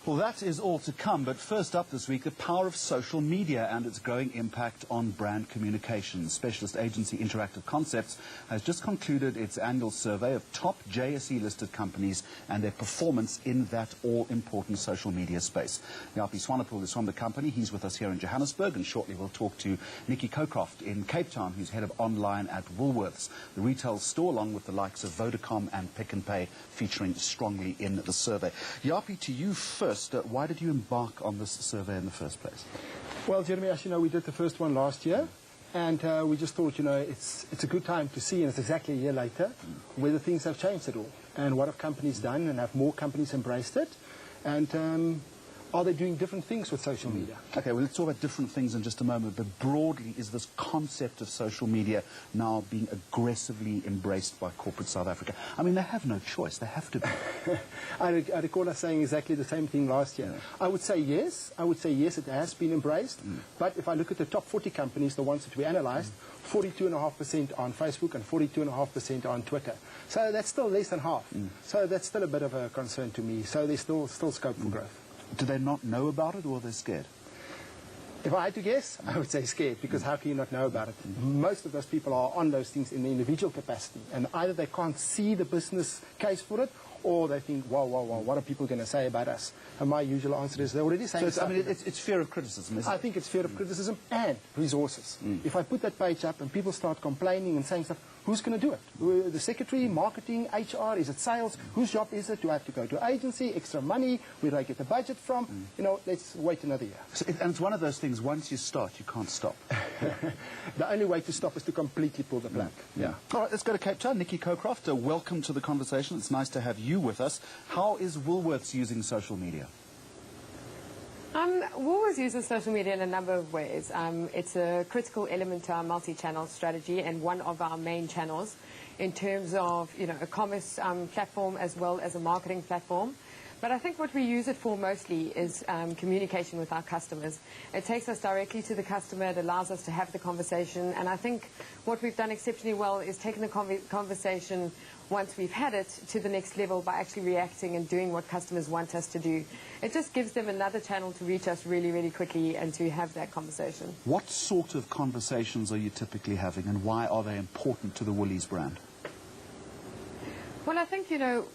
Well, that is all to come, but first up this week, the power of social media and its growing impact on brand communications. Specialist agency Interactive Concepts has just concluded its annual survey of top JSE-listed companies and their performance in that all-important social media space. Japie Swanepoel is from the company. He's with us here in Johannesburg, and shortly we'll talk to Nikki Cockcroft in Cape Town, who's head of online at Woolworths, the retail store, along with the likes of Vodacom and Pick n Pay, featuring strongly in the survey. Japie, to you first. Why did you embark on this survey in the first place? Well, Jeremy, as you know, we did the first one last year, and we just thought, you know, it's a good time to see, and it's exactly a year later, whether things have changed at all, and what have companies done, and have more companies embraced it, and are they doing different things with social media? Okay, well, let's talk about different things in just a moment, but broadly, is this concept of social media now being aggressively embraced by corporate South Africa? I mean, they have no choice. They have to be. I recall us saying exactly the same thing last year. Yeah. I would say yes. I would say yes, it has been embraced. But if I look at the top 40 companies, the ones that we analyzed, 42.5% on Facebook and 42.5% on Twitter. So that's still less than half. So that's still a bit of a concern to me. So there's still scope for growth. Do they not know about it, or are they scared? If I had to guess, I would say scared, because how can you not know about it? Most of those people are on those things in the individual capacity, and either they can't see the business case for it, or they think, wow, what are people going to say about us? And my usual answer is they're already saying So it's fear of criticism, isn't it? I think it's fear of criticism and resources. If I put that page up and people start complaining and saying stuff, who's going to do it? The secretary, marketing, HR, is it sales? Whose job is it? Do I have to go to agency, extra money? Where do I get the budget from? You know, let's wait another year. And it's one of those things, once you start, you can't stop. The only way to stop is to completely pull the plug. Yeah. All right, let's go to Cape Town. Nikki Cockcroft, welcome to the conversation. It's nice to have you with us. How is Woolworths using social media? Woolworths uses social media in a number of ways. It's a critical element to our multi-channel strategy and one of our main channels in terms of, you know, a commerce platform as well as a marketing platform. But I think what we use it for mostly is communication with our customers. It takes us directly to the customer. It allows us to have the conversation. And I think what we've done exceptionally well is taking the conversation once we've had it to the next level by actually reacting and doing what customers want us to do. It just gives them another channel to reach us really, really quickly and to have that conversation. What sort of conversations are you typically having, and why are they important to the Woolies brand? Well, I think, you know,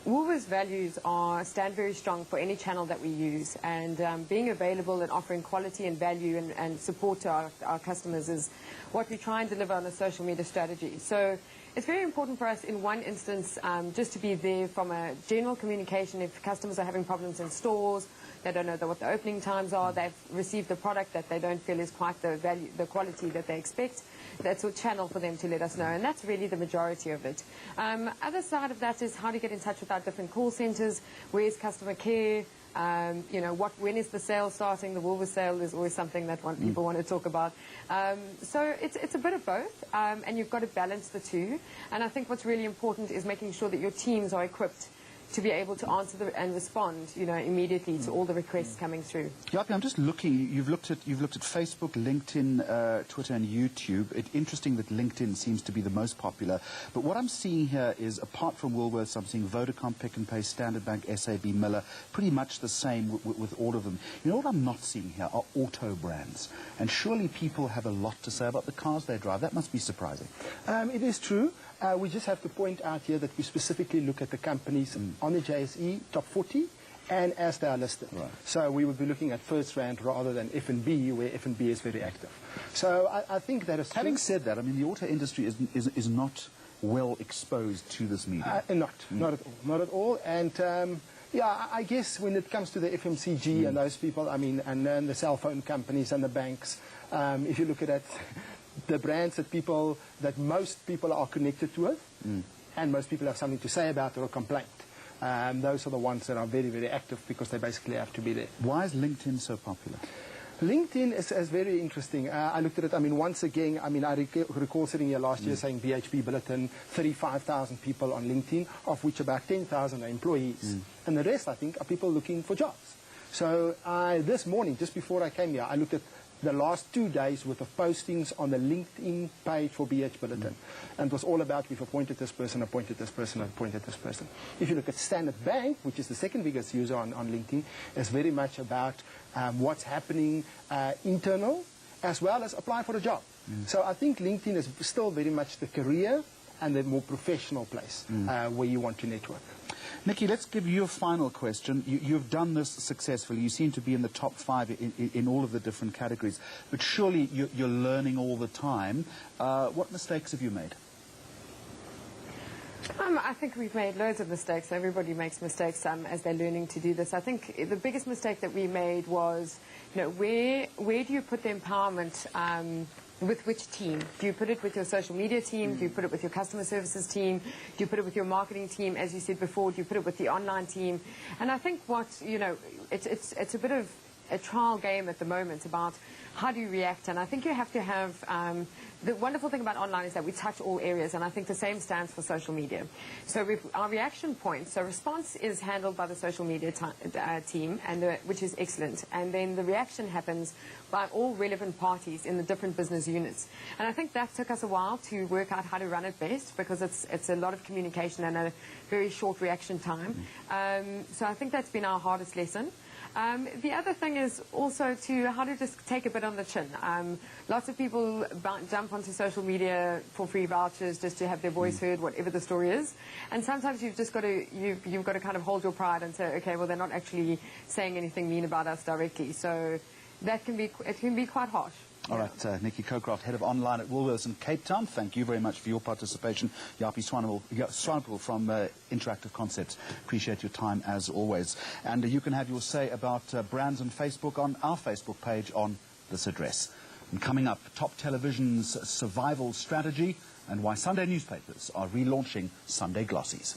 Woolworths' values stand very strong for any channel that we use, and being available and offering quality and value and support to our customers is what we try and deliver on a social media strategy. So it's very important for us in one instance just to be there from a general communication. If customers are having problems in stores, they don't know what the opening times are, they've received a product that they don't feel is quite the quality that they expect, that's a channel for them to let us know, and that's really the majority of it. Other side of that is how to get in touch with our different call centres, where's customer care, you know, when is the sale starting? The Woolworths sale is always something that people want to talk about. So it's a bit of both, and you've got to balance the two. And I think what's really important is making sure that your teams are equipped to be able to answer and respond, you know, immediately to all the requests coming through. Japie, I'm just looking. You've looked at Facebook, LinkedIn, Twitter, and YouTube. It's interesting that LinkedIn seems to be the most popular. But what I'm seeing here is, apart from Woolworths, I'm seeing Vodacom, Pick n Pay, Standard Bank, SAB, Miller, pretty much the same with all of them. You know what I'm not seeing here are auto brands, and surely people have a lot to say about the cars they drive. That must be surprising. It is true. We just have to point out here that we specifically look at the companies on the JSE top 40 and as they are listed. Right. So we would be looking at First Rand rather than F&B, where F&B is very active. So I think that is true. Having said that, I mean, the auto industry is not well exposed to this media. Not at all. And yeah, I guess when it comes to the FMCG and those people, I mean, and then the cell phone companies and the banks, if you look at it, the brands that most people are connected to it, and most people have something to say about or a complaint. Those are the ones that are very, very active because they basically have to be there. Why is LinkedIn so popular? LinkedIn is very interesting. I looked at it, I mean, once again, I mean, I recall sitting here last year saying BHP Bulletin, 35,000 people on LinkedIn, of which about 10,000 are employees. And the rest, I think, are people looking for jobs. So this morning, just before I came here, I looked at the last 2 days worth of postings on the LinkedIn page for BH Bulletin. And it was all about we've appointed this person, appointed this person, appointed this person. If you look at Standard Bank, which is the second biggest user on LinkedIn, it's very much about what's happening internal, as well as apply for a job. So I think LinkedIn is still very much the career and the more professional place where you want to network. Nikki, let's give you a final question. You've done this successfully. You seem to be in the top 5 in all of the different categories. But surely you're learning all the time. What mistakes have you made? I think we've made loads of mistakes. Everybody makes mistakes as they're learning to do this. I think the biggest mistake that we made was, where do you put the empowerment with which team? Do you put it with your social media team? Do you put it with your customer services team? Do you put it with your marketing team, as you said before? Do you put it with the online team? And I think it's a bit of a trial game at the moment about how do you react. And I think you have to have the wonderful thing about online is that we touch all areas, and I think the same stands for social media. So our reaction points, so response is handled by the social media team, which is excellent, and then the reaction happens by all relevant parties in the different business units. And I think that took us a while to work out how to run it best, because it's a lot of communication and a very short reaction time. So I think that's been our hardest lesson. The other thing is also how to just take a bit on the chin. Lots of people jump onto social media for free vouchers just to have their voice heard, whatever the story is. And sometimes you've just got to you've got to kind of hold your pride and say, okay, well, they're not actually saying anything mean about us directly. So that can be quite harsh. All right, Nikki Cockcroft, Head of Online at Woolworths in Cape Town, thank you very much for your participation. Japie Swanepoel from Interactive Concepts, appreciate your time as always. And you can have your say about brands on Facebook on our Facebook page on this address. And coming up, Top Television's survival strategy and why Sunday newspapers are relaunching Sunday Glossies.